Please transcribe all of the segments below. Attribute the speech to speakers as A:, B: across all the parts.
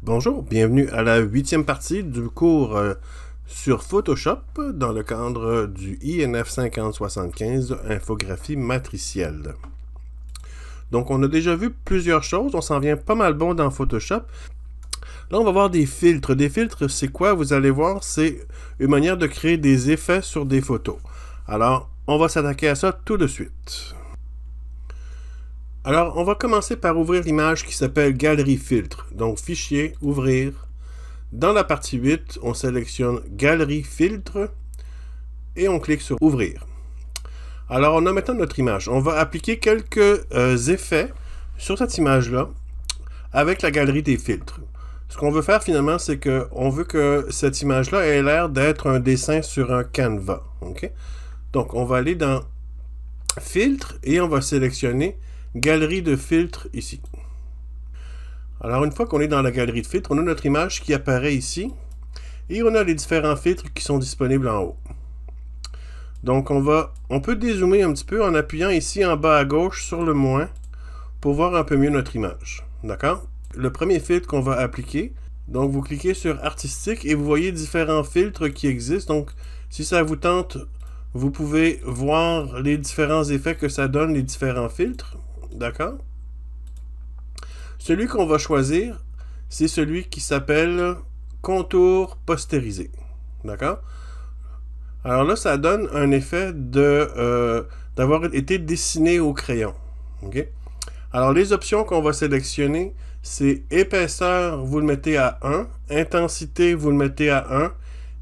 A: Bonjour, bienvenue à la 8e partie du cours sur Photoshop dans le cadre du INF 5075 infographie matricielle. Donc on a déjà vu plusieurs choses, on s'en vient pas mal bon dans Photoshop. Là on va voir des filtres. Des filtres c'est quoi? Vous allez voir, c'est une manière de créer des effets sur des photos. Alors on va s'attaquer à ça tout de suite. Alors, on va commencer par ouvrir l'image qui s'appelle Galerie Filtre. Donc, Fichier, Ouvrir. Dans la partie 8, on sélectionne Galerie Filtre et on clique sur Ouvrir. Alors, on a maintenant notre image. On va appliquer quelques effets sur cette image-là avec la galerie des filtres. Ce qu'on veut faire finalement, c'est qu'on veut que cette image-là ait l'air d'être un dessin sur un canevas. Okay? Donc, on va aller dans Filtre et on va sélectionner Galerie de filtres ici. Alors, une fois qu'on est dans la galerie de filtres, on a notre image qui apparaît ici et on a les différents filtres qui sont disponibles en haut. Donc, on peut dézoomer un petit peu en appuyant ici en bas à gauche sur le moins pour voir un peu mieux notre image. D'accord? Le premier filtre qu'on va appliquer, donc vous cliquez sur Artistique et vous voyez différents filtres qui existent. Donc, si ça vous tente, vous pouvez voir les différents effets que ça donne, les différents filtres. D'accord? Celui qu'on va choisir, c'est celui qui s'appelle contour postérisé. D'accord? Alors là, ça donne un effet d'avoir été dessiné au crayon. Okay? Alors, les options qu'on va sélectionner, c'est épaisseur, vous le mettez à 1, intensité, vous le mettez à 1,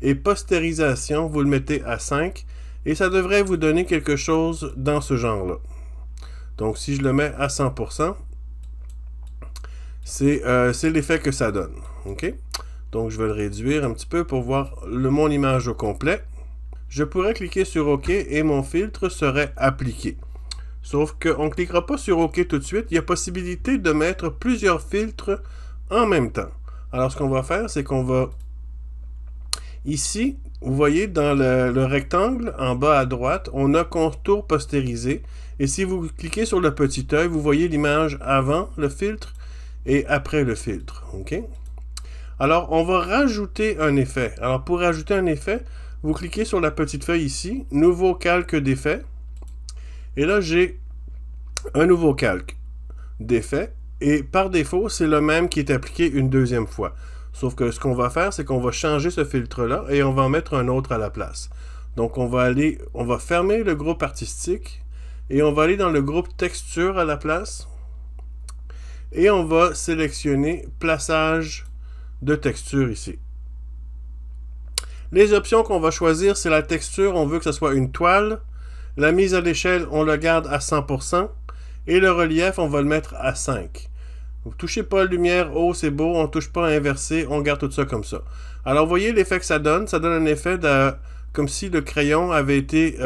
A: et postérisation, vous le mettez à 5, et ça devrait vous donner quelque chose dans ce genre-là. Donc, si je le mets à 100%, c'est l'effet que ça donne. Okay? Donc, je vais le réduire un petit peu pour voir mon image au complet. Je pourrais cliquer sur OK et mon filtre serait appliqué. Sauf qu'on ne cliquera pas sur OK tout de suite. Il y a possibilité de mettre plusieurs filtres en même temps. Alors, ce qu'on va faire, c'est qu'on va... Ici, vous voyez, dans le rectangle, en bas à droite, on a contour postérisé. Et si vous cliquez sur le petit œil, vous voyez l'image avant le filtre et après le filtre. Okay? Alors, on va rajouter un effet. Alors, pour rajouter un effet, vous cliquez sur la petite feuille ici, Nouveau calque d'effet. Et là, j'ai un nouveau calque d'effet. Et par défaut, c'est le même qui est appliqué une deuxième fois. Sauf que ce qu'on va faire, c'est qu'on va changer ce filtre-là et on va en mettre un autre à la place. Donc, on va fermer le groupe artistique et on va aller dans le groupe texture à la place. Et on va sélectionner plaçage de texture ici. Les options qu'on va choisir, c'est la texture, on veut que ce soit une toile. La mise à l'échelle, on le garde à 100%. Et le relief, on va le mettre à 5. Vous ne touchez pas la lumière, oh c'est beau, on ne touche pas à inverser, on garde tout ça comme ça. Alors, vous voyez l'effet que ça donne un effet comme si le crayon avait été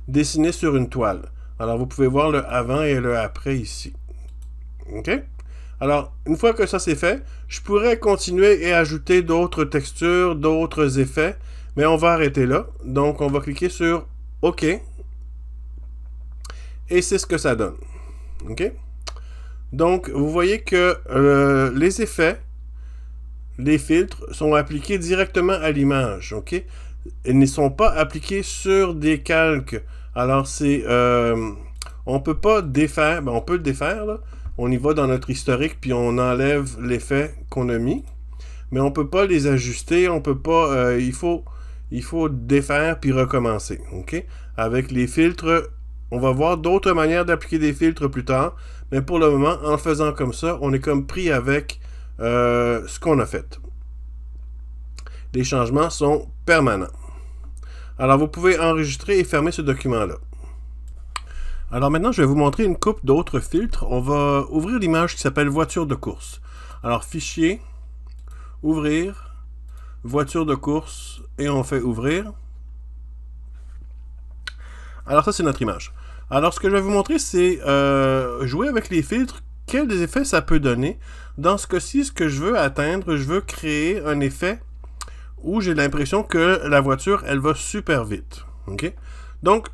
A: dessiné sur une toile. Alors, vous pouvez voir le avant et le après ici. OK? Alors, une fois que ça c'est fait, je pourrais continuer et ajouter d'autres textures, d'autres effets, mais on va arrêter là. Donc, on va cliquer sur OK. Et c'est ce que ça donne. OK? Donc, vous voyez que les effets, les filtres, sont appliqués directement à l'image. OK? Ils ne sont pas appliqués sur des calques. Alors, on ne peut pas défaire. On peut le défaire, là. On y va dans notre historique, puis on enlève l'effet qu'on a mis. Mais on ne peut pas les ajuster. On peut pas... il faut défaire, puis recommencer. OK? Avec les filtres... On va voir d'autres manières d'appliquer des filtres plus tard, mais pour le moment, en faisant comme ça, on est comme pris avec ce qu'on a fait. Les changements sont permanents. Alors, vous pouvez enregistrer et fermer ce document-là. Alors maintenant, je vais vous montrer une couple d'autres filtres. On va ouvrir l'image qui s'appelle voiture de course. Alors, fichier, ouvrir, voiture de course, et on fait ouvrir. Alors ça, c'est notre image. Alors, ce que je vais vous montrer, c'est jouer avec les filtres, quels effets ça peut donner. Dans ce cas-ci, ce que je veux atteindre, je veux créer un effet où j'ai l'impression que la voiture, elle va super vite. Okay? Donc,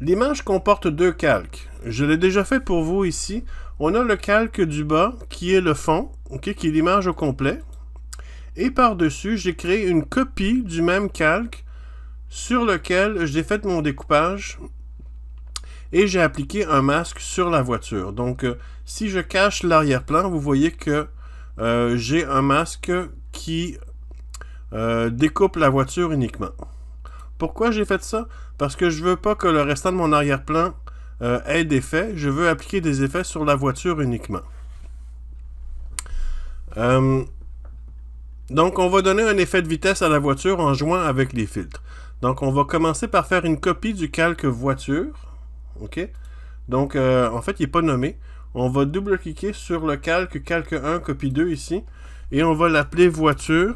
A: l'image comporte deux calques. Je l'ai déjà fait pour vous ici. on a le calque du bas qui est le fond, okay, qui est l'image au complet. Et par-dessus, j'ai créé une copie du même calque sur lequel j'ai fait mon découpage et j'ai appliqué un masque sur la voiture. Donc, si je cache l'arrière-plan, vous voyez que j'ai un masque qui découpe la voiture uniquement. Pourquoi j'ai fait ça? Parce que je veux pas que le restant de mon arrière-plan ait d'effets. Je veux appliquer des effets sur la voiture uniquement. Donc, on va donner un effet de vitesse à la voiture en jouant avec les filtres. Donc, on va commencer par faire une copie du calque voiture. OK? Donc, en fait, il n'est pas nommé. On va double-cliquer sur le calque 1, copie 2 ici. Et on va l'appeler voiture.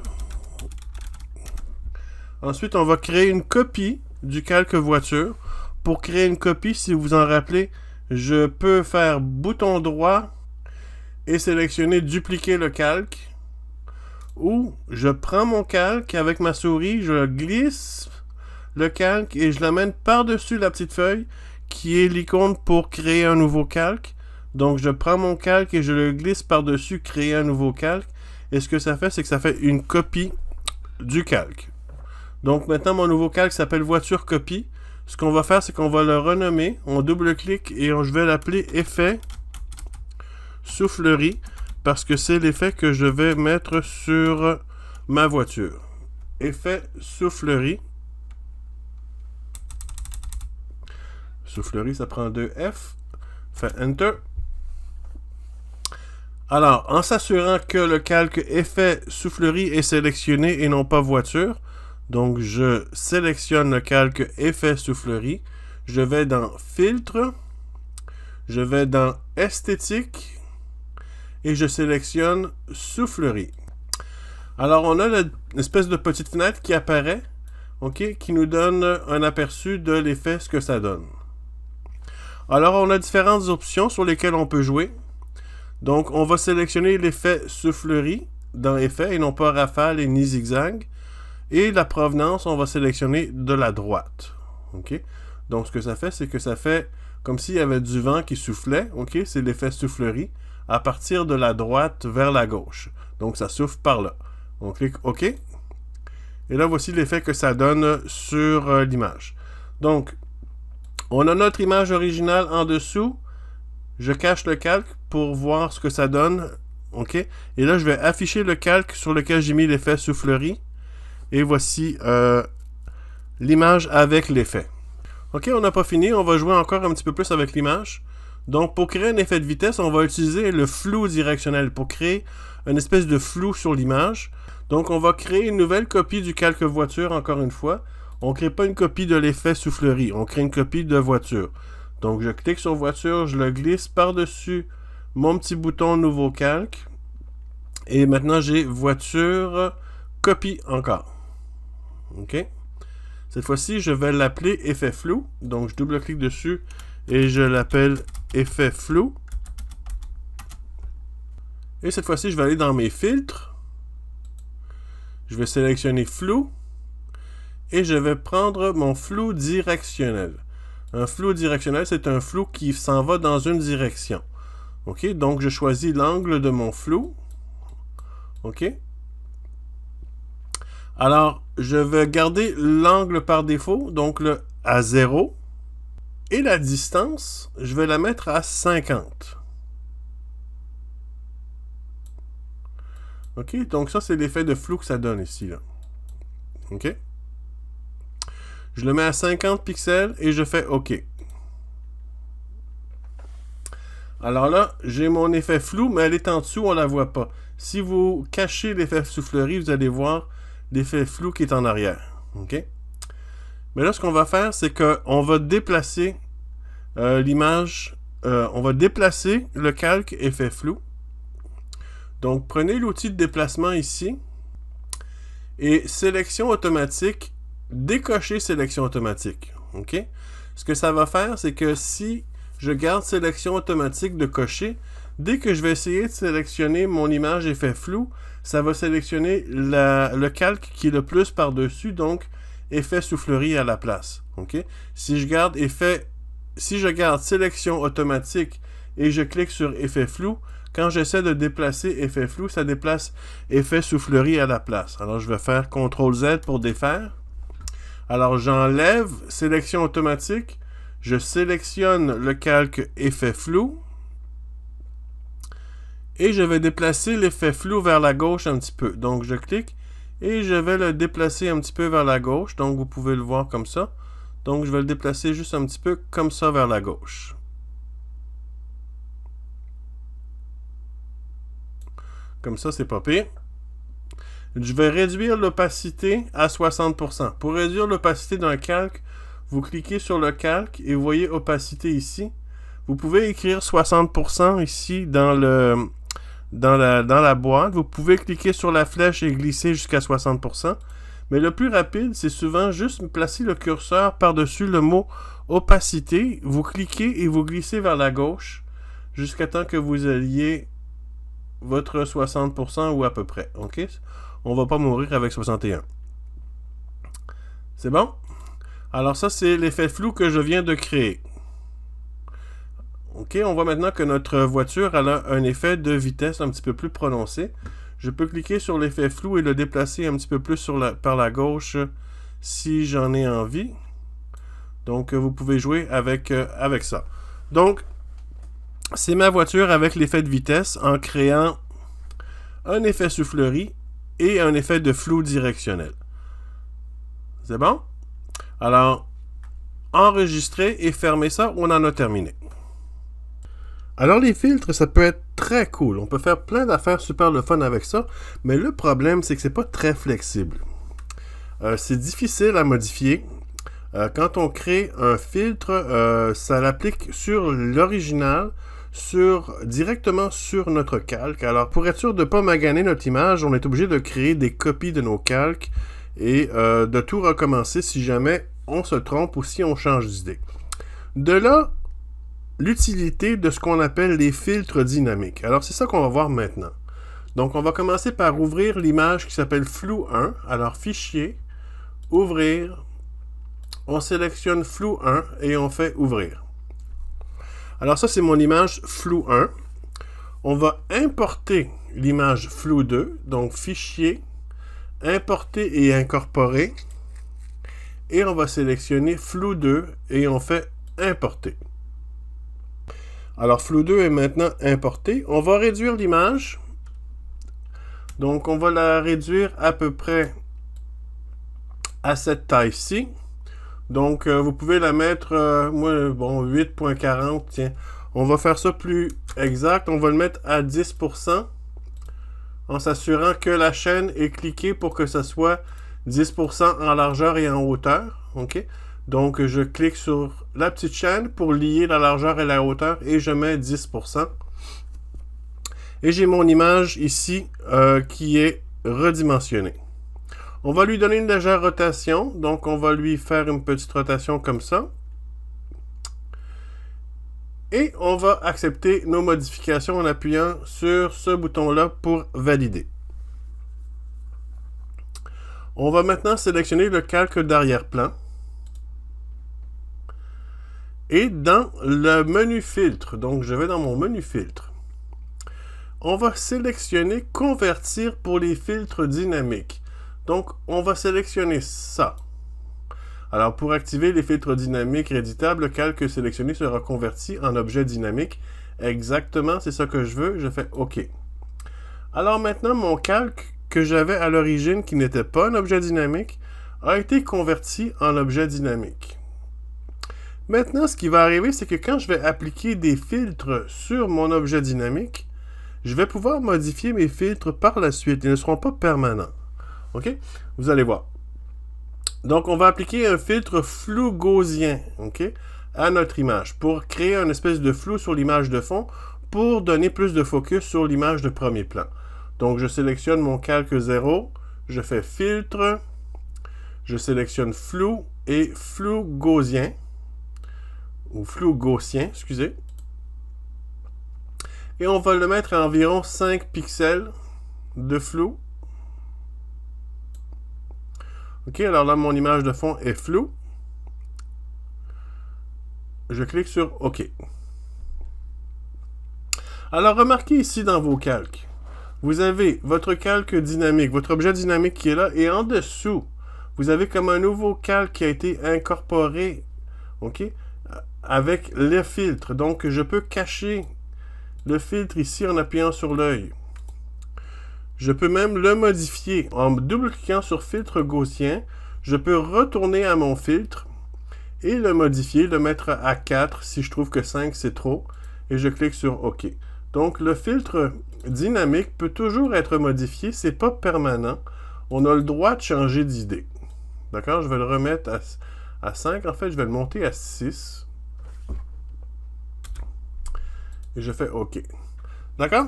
A: Ensuite, on va créer une copie du calque voiture. Pour créer une copie, si vous en rappelez, je peux faire bouton droit et sélectionner dupliquer le calque. Ou je prends mon calque avec ma souris, je glisse le calque et je l'amène par-dessus la petite feuille qui est l'icône pour créer un nouveau calque. Donc, je prends mon calque et je le glisse par-dessus, créer un nouveau calque. Et ce que ça fait, c'est que ça fait une copie du calque. Donc, maintenant, mon nouveau calque s'appelle voiture copie. Ce qu'on va faire, c'est qu'on va le renommer. On double-clique et je vais l'appeler effet soufflerie parce que c'est l'effet que je vais mettre sur ma voiture. Effet soufflerie. Soufflerie, ça prend 2 F. Fait Enter. Alors, en s'assurant que le calque effet soufflerie est sélectionné et non pas voiture, donc je sélectionne le calque effet soufflerie, je vais dans filtre, je vais dans esthétique et je sélectionne soufflerie. Alors, on a l'espèce de petite fenêtre qui apparaît, ok, qui nous donne un aperçu de l'effet, ce que ça donne. Alors, on a différentes options sur lesquelles on peut jouer. Donc, on va sélectionner l'effet soufflerie dans effet et non pas rafale et ni zigzag. Et la provenance, on va sélectionner de la droite. OK? Donc, ce que ça fait, c'est que ça fait comme s'il y avait du vent qui soufflait. OK? C'est l'effet soufflerie à partir de la droite vers la gauche. Donc, ça souffle par là. On clique OK. Et là, voici l'effet que ça donne sur l'image. Donc, on a notre image originale en dessous. Je cache le calque pour voir ce que ça donne. OK? Et là, je vais afficher le calque sur lequel j'ai mis l'effet soufflerie. Et voici l'image avec l'effet. OK, on n'a pas fini. On va jouer encore un petit peu plus avec l'image. Donc, pour créer un effet de vitesse, on va utiliser le flou directionnel pour créer une espèce de flou sur l'image. Donc, on va créer une nouvelle copie du calque voiture, encore une fois. On ne crée pas une copie de l'effet soufflerie. On crée une copie de voiture. Donc, je clique sur voiture, je le glisse par-dessus mon petit bouton nouveau calque. Et maintenant, j'ai voiture copie encore. OK? Cette fois-ci, je vais l'appeler effet flou. Donc, je double-clique dessus et je l'appelle effet flou. Et cette fois-ci, je vais aller dans mes filtres. Je vais sélectionner flou. Et je vais prendre mon flou directionnel. Un flou directionnel, c'est un flou qui s'en va dans une direction. OK? Donc, je choisis l'angle de mon flou. OK? Alors, je vais garder l'angle par défaut, donc à 0. Et la distance, je vais la mettre à 50. OK? Donc, ça, c'est l'effet de flou que ça donne ici, là. OK? Je le mets à 50 pixels et je fais OK. Alors là, j'ai mon effet flou, mais elle est en dessous, on ne la voit pas. Si vous cachez l'effet soufflerie, vous allez voir l'effet flou qui est en arrière. OK? Mais là, ce qu'on va faire, c'est qu'on va déplacer l'image. On va déplacer le calque effet flou. Donc, prenez l'outil de déplacement ici. Et sélection automatique. Décocher sélection automatique. OK? Ce que ça va faire, c'est que si je garde sélection automatique de cocher, dès que je vais essayer de sélectionner mon image effet flou, ça va sélectionner le calque qui est le plus par-dessus, donc effet soufflerie à la place. OK? Si je garde sélection automatique et je clique sur effet flou. Quand j'essaie de déplacer effet flou, ça déplace effet soufflerie à la place. Alors je vais faire CTRL Z pour défaire. Alors j'enlève sélection automatique, je sélectionne le calque effet flou et je vais déplacer l'effet flou vers la gauche un petit peu. Donc je clique et je vais le déplacer un petit peu vers la gauche. Donc vous pouvez le voir comme ça. Donc je vais le déplacer juste un petit peu comme ça vers la gauche. Comme ça, c'est pas pire. Je vais réduire l'opacité à 60%. Pour réduire l'opacité d'un calque, vous cliquez sur le calque et vous voyez opacité ici. Vous pouvez écrire 60% ici dans la boîte. Vous pouvez cliquer sur la flèche et glisser jusqu'à 60%. Mais le plus rapide, c'est souvent juste placer le curseur par-dessus le mot opacité. Vous cliquez et vous glissez vers la gauche jusqu'à temps que vous ayez votre 60% ou à peu près. OK? On va pas mourir avec 61. C'est bon? Alors ça, c'est l'effet flou que je viens de créer. OK, on voit maintenant que notre voiture elle a un effet de vitesse un petit peu plus prononcé. Je peux cliquer sur l'effet flou et le déplacer un petit peu plus par la gauche si j'en ai envie. Donc, vous pouvez jouer avec ça. Donc, c'est ma voiture avec l'effet de vitesse en créant un effet soufflerie et un effet de flou directionnel. C'est bon? Alors, enregistrer et fermer ça, on en a terminé. Alors, les filtres, ça peut être très cool. On peut faire plein d'affaires super le fun avec ça, mais le problème, c'est que c'est pas très flexible. C'est difficile à modifier. Quand on crée un filtre, ça l'applique sur l'original, directement sur notre calque. Alors, pour être sûr de ne pas maganer notre image, on est obligé de créer des copies de nos calques et de tout recommencer si jamais on se trompe ou si on change d'idée. De là, l'utilité de ce qu'on appelle les filtres dynamiques. Alors, c'est ça qu'on va voir maintenant. Donc, on va commencer par ouvrir l'image qui s'appelle Flou 1. Alors, Fichier, Ouvrir. On sélectionne Flou 1 et on fait Ouvrir. Alors, ça, c'est mon image Flou 1. On va importer l'image Flou 2. Donc, Fichier, Importer et Incorporer. Et on va sélectionner Flou 2 et on fait Importer. Alors, Flou 2 est maintenant importé. On va réduire l'image. Donc, on va la réduire à peu près à cette taille-ci. Donc, vous pouvez la mettre, 8.40, tiens. On va faire ça plus exact. On va le mettre à 10% en s'assurant que la chaîne est cliquée pour que ça soit 10% en largeur et en hauteur. OK? Donc, je clique sur la petite chaîne pour lier la largeur et la hauteur et je mets 10%. Et j'ai mon image ici qui est redimensionnée. On va lui donner une légère rotation. Donc, on va lui faire une petite rotation comme ça. Et on va accepter nos modifications en appuyant sur ce bouton-là pour valider. On va maintenant sélectionner le calque d'arrière-plan. Et dans le menu filtre, donc je vais dans mon menu filtre, on va sélectionner convertir pour les filtres dynamiques. Donc, on va sélectionner ça. Alors, pour activer les filtres dynamiques éditables, le calque sélectionné sera converti en objet dynamique. Exactement, c'est ça que je veux. Je fais OK. Alors maintenant, mon calque que j'avais à l'origine, qui n'était pas un objet dynamique, a été converti en objet dynamique. Maintenant, ce qui va arriver, c'est que quand je vais appliquer des filtres sur mon objet dynamique, je vais pouvoir modifier mes filtres par la suite. Ils ne seront pas permanents. OK? Vous allez voir. Donc, on va appliquer un filtre flou gaussien, OK, à notre image pour créer une espèce de flou sur l'image de fond pour donner plus de focus sur l'image de premier plan. Donc, je sélectionne mon calque 0, je fais filtre, je sélectionne flou et flou gaussien, ou flou gaussien, excusez. Et on va le mettre à environ 5 pixels de flou. OK, alors là, mon image de fond est floue. Je clique sur OK. Alors, remarquez ici dans vos calques, vous avez votre calque dynamique, votre objet dynamique qui est là, et en dessous, vous avez comme un nouveau calque qui a été incorporé, ok, avec le filtre. Donc, je peux cacher le filtre ici en appuyant sur l'œil. Je peux même le modifier. En double-cliquant sur filtre gaussien, je peux retourner à mon filtre et le modifier, le mettre à 4 si je trouve que 5 c'est trop, et je clique sur OK. Donc, le filtre dynamique peut toujours être modifié, c'est pas permanent. On a le droit de changer d'idée. D'accord? Je vais le remettre à 5. En fait, je vais le monter à 6. Et je fais OK. D'accord?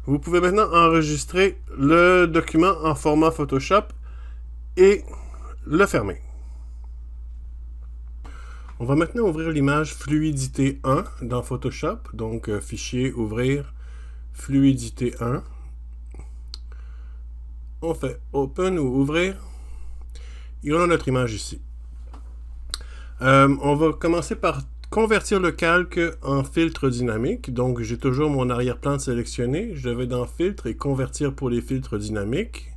A: Vous pouvez maintenant enregistrer le document en format Photoshop et le fermer. On va maintenant ouvrir l'image Fluidité 1 dans Photoshop. Donc, fichier, ouvrir, Fluidité 1. On fait Open ou Ouvrir. Et on a notre image ici. On va commencer par convertir le calque en filtre dynamique. Donc, j'ai toujours mon arrière-plan sélectionné. Je vais dans Filtre et Convertir pour les filtres dynamiques.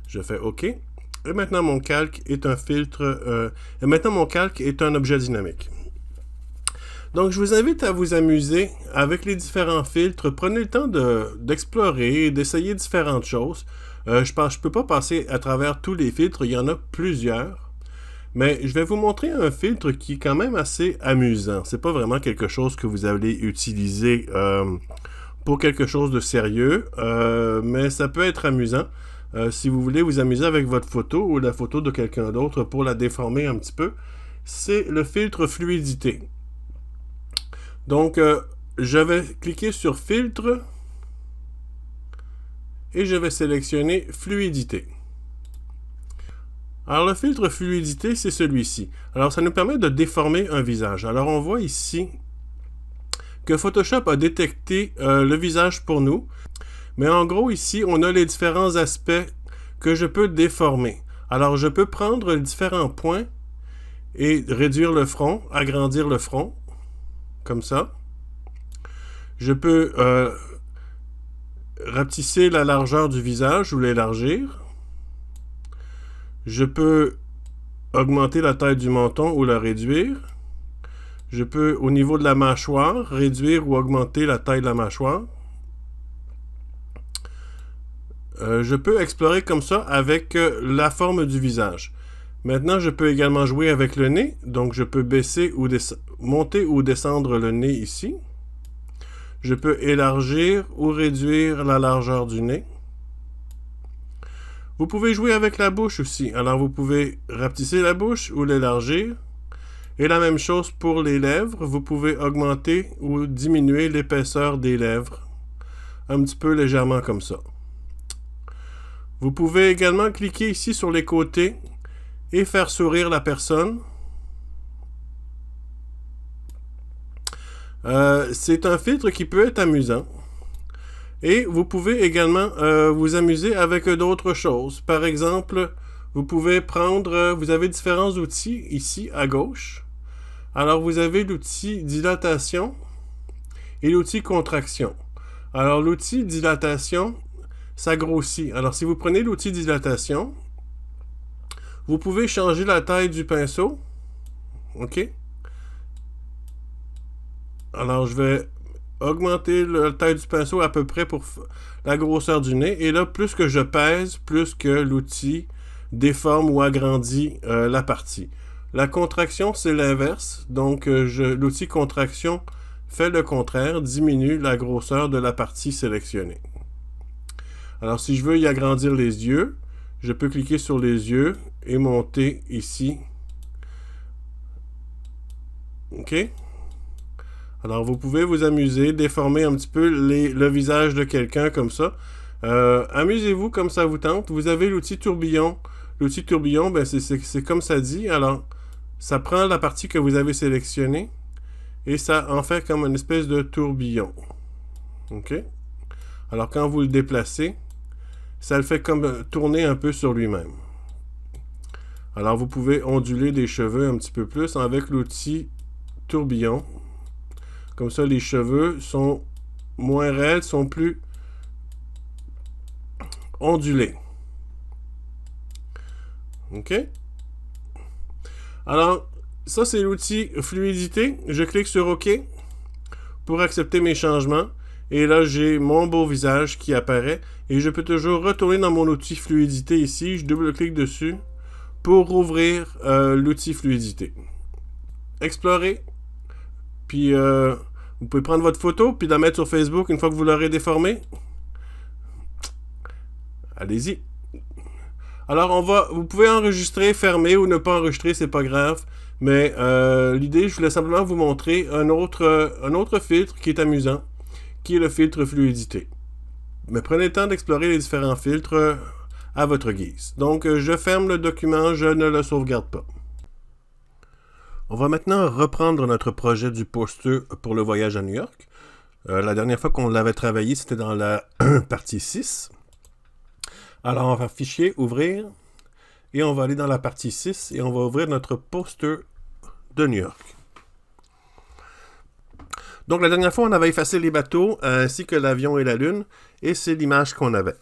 A: Je fais OK. Et maintenant, mon calque est un filtre... et maintenant, mon calque est un objet dynamique. Donc, je vous invite à vous amuser avec les différents filtres. Prenez le temps d'explorer, d'essayer différentes choses. Je ne peux pas passer à travers tous les filtres. Il y en a plusieurs. Mais je vais vous montrer un filtre qui est quand même assez amusant. C'est pas vraiment quelque chose que vous allez utiliser pour quelque chose de sérieux, mais ça peut être amusant si vous voulez vous amuser avec votre photo ou la photo de quelqu'un d'autre pour la déformer un petit peu. C'est le filtre fluidité. Donc, je vais cliquer sur Filtre et je vais sélectionner Fluidité. Alors, le filtre fluidité, c'est celui-ci. Alors, ça nous permet de déformer un visage. Alors, on voit ici que Photoshop a détecté le visage pour nous. Mais en gros, ici, on a les différents aspects que je peux déformer. Alors, je peux prendre les différents points et réduire le front, agrandir le front, comme ça. Je peux rapetisser la largeur du visage ou l'élargir. Je peux augmenter la taille du menton ou la réduire. Je peux, au niveau de la mâchoire, réduire ou augmenter la taille de la mâchoire. Je peux explorer comme ça avec la forme du visage. Maintenant, je peux également jouer avec le nez. Donc, je peux baisser ou monter ou descendre le nez ici. Je peux élargir ou réduire la largeur du nez. Vous pouvez jouer avec la bouche aussi. Alors, vous pouvez rapetisser la bouche ou l'élargir. Et la même chose pour les lèvres. Vous pouvez augmenter ou diminuer l'épaisseur des lèvres. Un petit peu légèrement comme ça. Vous pouvez également cliquer ici sur les côtés et faire sourire la personne. C'est un filtre qui peut être amusant. Et vous pouvez également vous amuser avec d'autres choses. Par exemple, vous pouvez prendre... vous avez différents outils ici à gauche. Alors, vous avez l'outil dilatation et l'outil contraction. Alors, l'outil dilatation, ça grossit. Alors, si vous prenez l'outil dilatation, vous pouvez changer la taille du pinceau. OK? Alors, je vais augmenter la taille du pinceau à peu près pour la grosseur du nez. Et là, plus que je pèse, plus que l'outil déforme ou agrandit la partie. La contraction, c'est l'inverse. Donc, l'outil contraction fait le contraire, diminue la grosseur de la partie sélectionnée. Alors, si je veux y agrandir les yeux, je peux cliquer sur les yeux et monter ici. OK? Alors, vous pouvez vous amuser, déformer un petit peu le visage de quelqu'un comme ça. Amusez-vous comme ça vous tente. Vous avez l'outil tourbillon. L'outil tourbillon, ben, c'est comme ça dit. Alors, ça prend la partie que vous avez sélectionnée et ça en fait comme une espèce de tourbillon. OK? Alors, quand vous le déplacez, ça le fait comme tourner un peu sur lui-même. Alors, vous pouvez onduler des cheveux un petit peu plus avec l'outil tourbillon. Comme ça, les cheveux sont moins raides, sont plus ondulées. OK? Alors, ça, c'est l'outil fluidité. Je clique sur OK pour accepter mes changements. Et là, j'ai mon beau visage qui apparaît. Et je peux toujours retourner dans mon outil fluidité ici. Je double-clique dessus pour ouvrir l'outil fluidité. Explorer. Puis, vous pouvez prendre votre photo puis la mettre sur Facebook une fois que vous l'aurez déformée. Allez-y. Alors, vous pouvez enregistrer, fermer ou ne pas enregistrer, c'est pas grave. Mais l'idée, je voulais simplement vous montrer un autre filtre qui est amusant, qui est le filtre fluidité. Mais prenez le temps d'explorer les différents filtres à votre guise. Donc, je ferme le document, je ne le sauvegarde pas. On va maintenant reprendre notre projet du poster pour le voyage à New York. La dernière fois qu'on l'avait travaillé, c'était dans la partie 6. Alors, on va faire Fichier, Ouvrir. Et on va aller dans la partie 6 et on va ouvrir notre poster de New York. Donc, la dernière fois, on avait effacé les bateaux ainsi que l'avion et la lune. Et c'est l'image qu'on avait.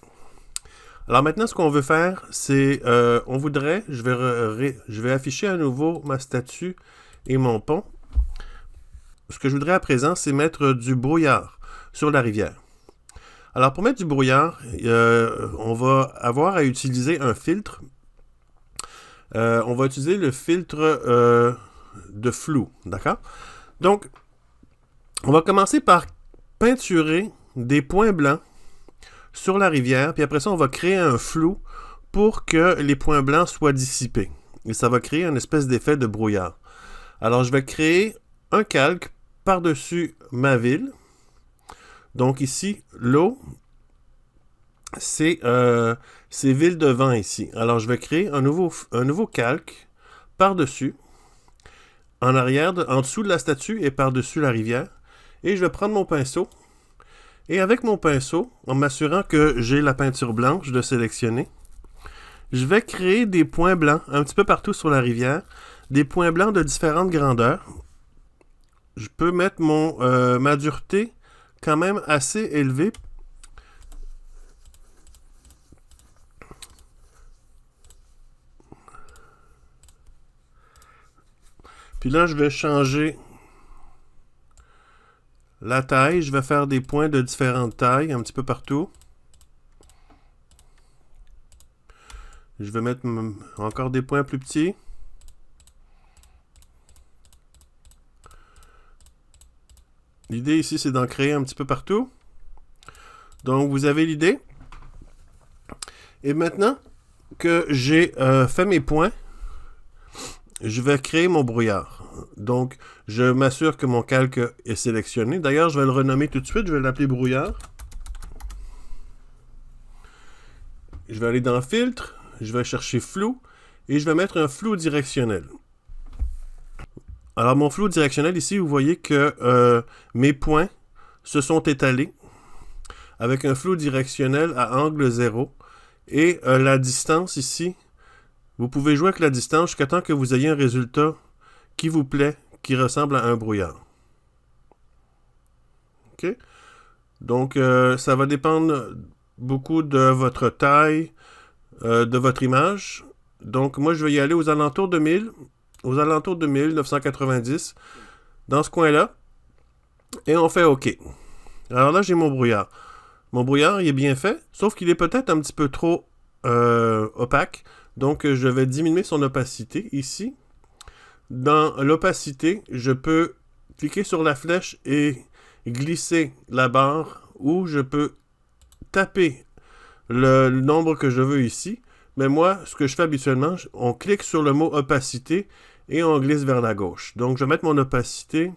A: Alors maintenant, ce qu'on veut faire, c'est... je vais afficher à nouveau ma statue et mon pont. Ce que je voudrais à présent, c'est mettre du brouillard sur la rivière. Alors, pour mettre du brouillard, on va avoir à utiliser un filtre. On va utiliser le filtre de flou, d'accord? Donc, on va commencer par peinturer des points blancs sur la rivière, puis après ça, on va créer un flou pour que les points blancs soient dissipés. Et ça va créer une espèce d'effet de brouillard. Alors, je vais créer un calque par-dessus ma ville. Donc ici, l'eau, c'est ville de vent ici. Alors, je vais créer un nouveau calque par-dessus, en dessous de la statue et par-dessus la rivière. Et je vais prendre mon pinceau. Et avec mon pinceau, en m'assurant que j'ai la peinture blanche de sélectionner, je vais créer des points blancs un petit peu partout sur la rivière, des points blancs de différentes grandeurs. Je peux mettre ma dureté quand même assez élevée. Puis là, je vais changer la taille. Je vais faire des points de différentes tailles un petit peu partout. Je vais mettre encore des points plus petits. L'idée ici, c'est d'en créer un petit peu partout. Donc, vous avez l'idée. Et maintenant que j'ai fait mes points, je vais créer mon brouillard. Donc, je m'assure que mon calque est sélectionné. D'ailleurs, je vais le renommer tout de suite. Je vais l'appeler brouillard. Je vais aller dans Filtre. Je vais chercher Flou. Et je vais mettre un flou directionnel. Alors, mon flou directionnel ici, vous voyez que mes points se sont étalés avec un flou directionnel à angle 0. Et la distance ici, vous pouvez jouer avec la distance jusqu'à temps que vous ayez un résultat qui vous plaît, qui ressemble à un brouillard. OK? Donc, ça va dépendre beaucoup de votre taille, de votre image. Donc, moi, je vais y aller aux alentours de 1000. Aux alentours de 1990, dans ce coin-là, et on fait OK. Alors là, j'ai mon brouillard. Mon brouillard, il est bien fait, sauf qu'il est peut-être un petit peu trop opaque, donc je vais diminuer son opacité ici. Dans l'opacité, je peux cliquer sur la flèche et glisser la barre, ou je peux taper le nombre que je veux ici. Mais moi, ce que je fais habituellement, on clique sur le mot opacité et on glisse vers la gauche. Donc, je vais mettre mon opacité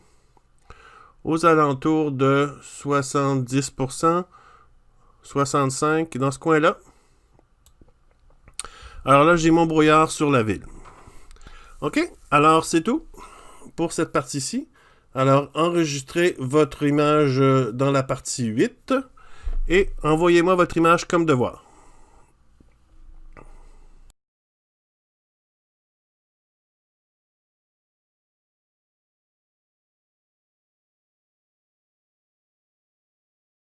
A: aux alentours de 70%, 65%, dans ce coin-là. Alors là, j'ai mon brouillard sur la ville. OK? Alors, c'est tout pour cette partie-ci. Alors, enregistrez votre image dans la partie 8 et envoyez-moi votre image comme devoir.